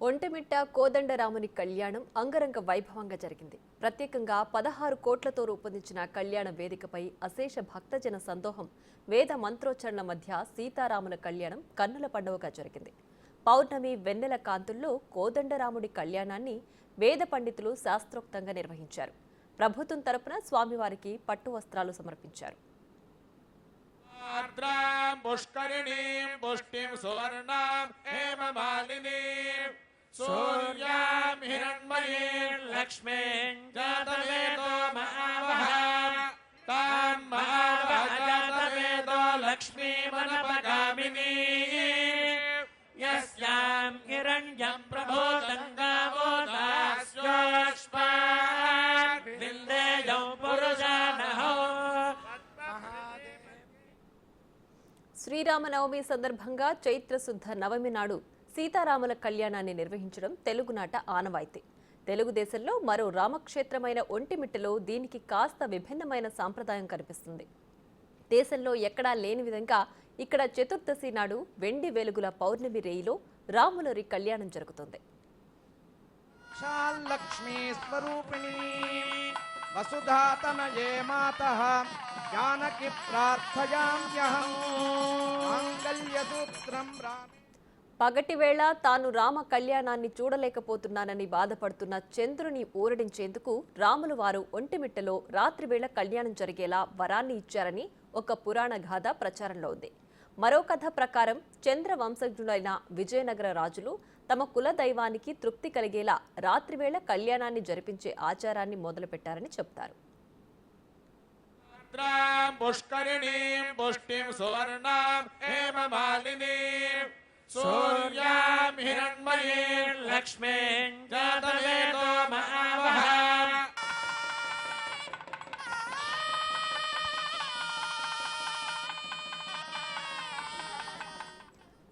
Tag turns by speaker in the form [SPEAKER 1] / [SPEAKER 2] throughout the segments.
[SPEAKER 1] ఒంటిమిట్ట కోదండరాముని కళ్యాణం అంగరంగ వైభవంగా జరిగింది. ప్రత్యేకంగా 16 కోట్లతో రూపొందించిన కళ్యాణ వేదికపై అశేష భక్తజన సందోహం, వేద మంత్రోచ్చరణల మధ్య సీతారాముల కళ్యాణం కన్నుల పండువగా జరిగింది. పౌర్ణమి వెన్నెల కాంతుల్లో కోదండరాముడి కళ్యాణాన్ని వేద పండితులు శాస్త్రోక్తంగా నిర్వహించారు. ప్రభుత్వం తరపున స్వామివారికి పట్టు వస్త్రాలు సమర్పించారు.
[SPEAKER 2] सूर्यां हिरण्मयीं लक्ष्मीं जातवेदो महावहां तां महावहाजातवेदो लक्ष्मीमनपगामिनी यस्यां हिरण्यं प्रभूतं गावो दास्योष्पान् विन्देयौ पुरुषानहो।
[SPEAKER 1] శ్రీరామనవమి సందర్భంగా చైత్ర శుద్ధ నవమి నాడు సీతారాముల కళ్యాణాన్ని నిర్వహించడం తెలుగునాట ఆనవాయితీ. తెలుగుదేశంలో మరో రామక్షేత్రమైన ఒంటిమిట్టలో దీనికి కాస్త విభిన్నమైన సాంప్రదాయం కనిపిస్తుంది. దేశంలో ఎక్కడా లేని విధంగా ఇక్కడ చతుర్దశి నాడు వెండి వెలుగుల పౌర్ణమి రేయిలో రాములరి కళ్యాణం జరుగుతుంది. పగటివేళ తాను రామ కళ్యాణాన్ని చూడలేకపోతున్నానని బాధపడుతున్న చంద్రుని ఊరడించేందుకు రాములు వారు ఒంటిమిట్టలో రాత్రివేళ కళ్యాణం జరిగేలా వరాన్ని ఇచ్చారని ఒక పురాణ గాథ ప్రచారంలో ఉంది. మరో కథ ప్రకారం చంద్ర వంశజులైన విజయనగర రాజులు తమ కుల దైవానికి తృప్తి కలిగేలా రాత్రివేళ కళ్యాణాన్ని జరిపించే ఆచారాన్ని మొదలుపెట్టారని చెప్తారు.
[SPEAKER 2] सूर्यां हिरण्मयीं लक्ष्मीं जातवेदो महावहां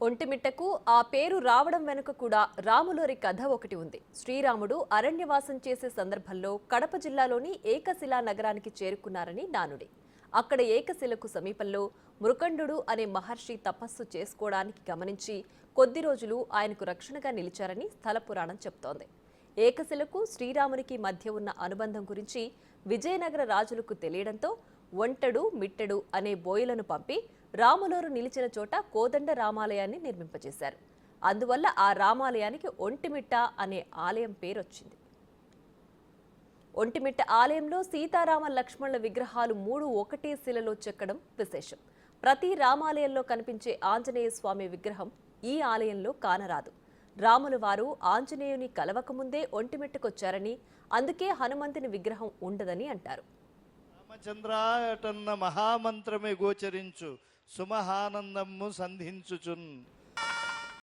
[SPEAKER 1] ఒంటిమిట్టకు ఆ పేరు రావడం వెనుక కూడా రాములోరి కథ ఒకటి ఉంది. శ్రీరాముడు అరణ్యవాసం చేసే సందర్భంలో కడప జిల్లాలోని ఏకశిలా నగరానికి చేరుకున్నారని నానుడి. అక్కడ ఏకశిలకు సమీపంలో మృకండు అనే మహర్షి తపస్సు చేసుకోవడానికి గమనించి కొద్ది రోజులు ఆయనకు రక్షణగా నిలిచారని స్థల పురాణం చెప్తోంది. ఏకశిలకు శ్రీరామునికి మధ్య ఉన్న అనుబంధం గురించి విజయనగర రాజులకు తెలియడంతో ఒంటడు మిట్టడు అనే బోయలను పంపి రాములోరు నిలిచిన చోట కోదండ రామాలయాన్ని నిర్మింపజేశారు. అందువల్ల ఆ రామాలయానికి ఒంటిమిట్ట అనే ఆలయం పేరొచ్చింది. ఒంటిమిట్ట ఆలయంలో సీతారామ లక్ష్మణుల విగ్రహాలు 3 ఒకే శిలలో చెక్కడం విశేషం. ప్రతి రామాలయంలో కనిపించే ఆంజనేయ స్వామి విగ్రహం ఈ ఆలయంలో కానరాదు. రాముల వారు ఆంజనేయుని కలవకముందే ఒంటిమిట్టకొచ్చారని, అందుకే హనుమంతుని విగ్రహం ఉండదని అంటారు.
[SPEAKER 3] రామచంద్రాటన్న మహామంత్రమే గోచరించు సుమహానందము సంధించుచున్